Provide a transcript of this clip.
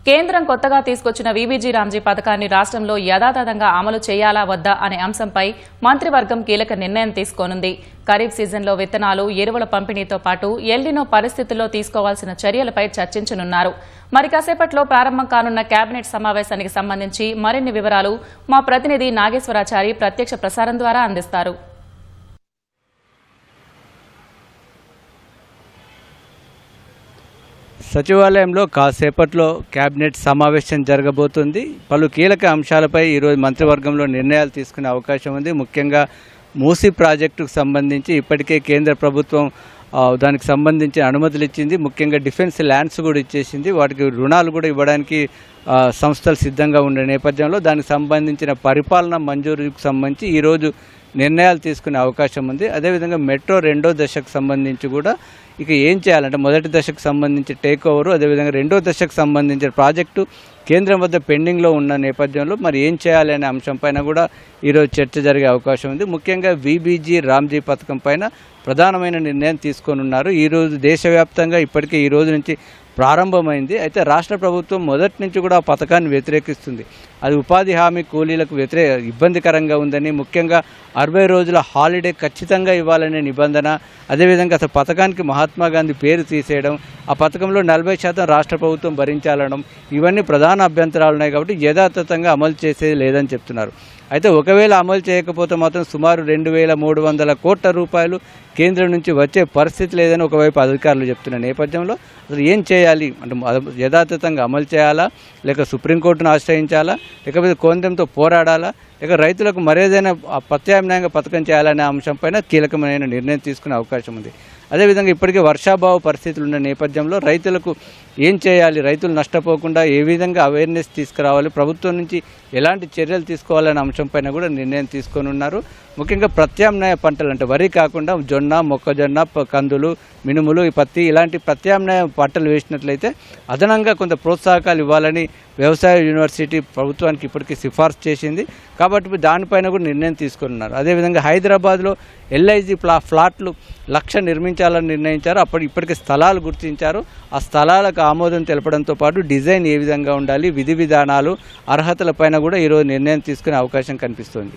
కేంద్రం కొత్తగా తీసుకొచ్చిన వీబీజీ రామ్జీ పథకాన్ని రాష్ట్రంలో యథాతథంగా అమలు చేయాలా వద్దా అనే అంశంపై మంత్రివర్గం కీలక నిర్ణయం తీసుకోనుంది. ఖరీఫ్ సీజన్లో విత్తనాలు, ఎరువుల పంపిణీతో పాటు ఎల్నినో పరిస్థితుల్లో తీసుకోవాల్సిన చర్యలపై చర్చించనున్నారు. మరి కాసేపట్లో ప్రారంభం కానున్న కేబినెట్ సమావేశానికి సంబంధించి మరిన్ని వివరాలు మా ప్రతినిధి నాగేశ్వరాచారి ప్రత్యక్ష ప్రసారం ద్వారా అందిస్తారు. సచివాలయంలో కాసేపట్లో కేబినెట్ సమావేశం జరగబోతుంది. పలు కీలక అంశాలపై ఈరోజు మంత్రివర్గంలో నిర్ణయాలు తీసుకునే అవకాశం ఉంది. ముఖ్యంగా మూసీ ప్రాజెక్టుకు సంబంధించి ఇప్పటికే కేంద్ర ప్రభుత్వం దానికి సంబంధించి అనుమతులు ఇచ్చింది. ముఖ్యంగా డిఫెన్స్ ల్యాండ్స్ కూడా ఇచ్చేసింది. వాటికి రుణాలు కూడా ఇవ్వడానికి సంస్థలు సిద్ధంగా ఉండే నేపథ్యంలో దానికి సంబంధించిన పరిపాలన మంజూరుకు సంబంధించి ఈరోజు నిర్ణయాలు తీసుకునే అవకాశం ఉంది. అదేవిధంగా మెట్రో రెండో దశకు సంబంధించి కూడా ఇక ఏం చేయాలంటే మొదటి దశకు సంబంధించి టేక్ ఓవరు, అదేవిధంగా రెండో దశకు సంబంధించిన ప్రాజెక్టు కేంద్రం వద్ద పెండింగ్లో ఉన్న నేపథ్యంలో మరి ఏం చేయాలి అనే అంశంపైన కూడా ఈరోజు చర్చ జరిగే అవకాశం ఉంది. ముఖ్యంగా వీబీజీ రామ్జీ పథకం పైన ప్రధానమైన నిర్ణయం తీసుకోనున్నారు. ఈరోజు దేశవ్యాప్తంగా ఇప్పటికే ఈ రోజు నుంచి ప్రారంభమైంది. అయితే రాష్ట్ర ప్రభుత్వం మొదటి నుంచి కూడా ఆ పథకాన్ని వ్యతిరేకిస్తుంది. అది ఉపాధి హామీ కూలీలకు ఇబ్బందికరంగా ఉందని, ముఖ్యంగా 60 రోజుల హాలిడే ఖచ్చితంగా ఇవ్వాలనే నిబంధన, అదేవిధంగా అసలు పథకానికి మహాత్మా గాంధీ పేరు తీసేయడం, ఆ పథకంలో 40% రాష్ట్ర ప్రభుత్వం భరించాలనడం, ఇవన్నీ ప్రధాన అభ్యంతరాలు ఉన్నాయి. కాబట్టి యథాతథంగా అమలు చేసేది లేదని చెప్తున్నారు. అయితే ఒకవేళ అమలు చేయకపోతే మాత్రం సుమారు 2300 కోట్ల రూపాయలు కేంద్రం నుంచి వచ్చే పరిస్థితి లేదని ఒకవైపు అధికారులు చెప్తున్న నేపథ్యంలో అసలు ఏం చేయాలి అంటే యథాతథంగా అమలు చేయాలా, లేక సుప్రీంకోర్టును ఆశ్రయించాలా, లేకపోతే కేంద్రంతో పోరాడాలా, లేక రైతులకు మరేదైనా ప్రత్యామ్నాయంగా పథకం చేయాలనే అంశంపైన కీలకమైన నిర్ణయం తీసుకునే అవకాశం ఉంది. అదేవిధంగా ఇప్పటికే వర్షాభావ పరిస్థితులు ఉన్న నేపథ్యంలో రైతులకు ఏం చేయాలి, రైతులు నష్టపోకుండా ఏ విధంగా అవేర్నెస్ తీసుకురావాలి, ప్రభుత్వం నుంచి ఎలాంటి చర్యలు తీసుకోవాలనే అంశంపైన కూడా నిర్ణయం తీసుకొని ఉన్నారు. ముఖ్యంగా ప్రత్యామ్నాయ పంటలు అంటే వరి కాకుండా జొన్న, మొక్కజొన్న, కందులు, మినుములు, పత్తి ఇలాంటి ప్రత్యామ్నాయ పంటలు వేసినట్లయితే అదనంగా కొంత ప్రోత్సాహకాలు ఇవ్వాలని వ్యవసాయ యూనివర్సిటీ ప్రభుత్వానికి ఇప్పటికీ సిఫార్సు చేసింది. కాబట్టి దానిపైన కూడా నిర్ణయం తీసుకొని ఉన్నారు. అదేవిధంగా హైదరాబాద్లో ఎల్ఐజీ ఫ్లాట్లు 1,00,000 నిర్మించాలని నిర్ణయించారు. ఇప్పటికే స్థలాలు గుర్తించారు. ఆ స్థలాలకు ఆమోదం తెలపడంతో పాటు డిజైన్ ఏ విధంగా ఉండాలి, విధి విధానాలు, అర్హతలపైన కూడా ఈరోజు నిర్ణయం తీసుకునే అవకాశం కనిపిస్తోంది.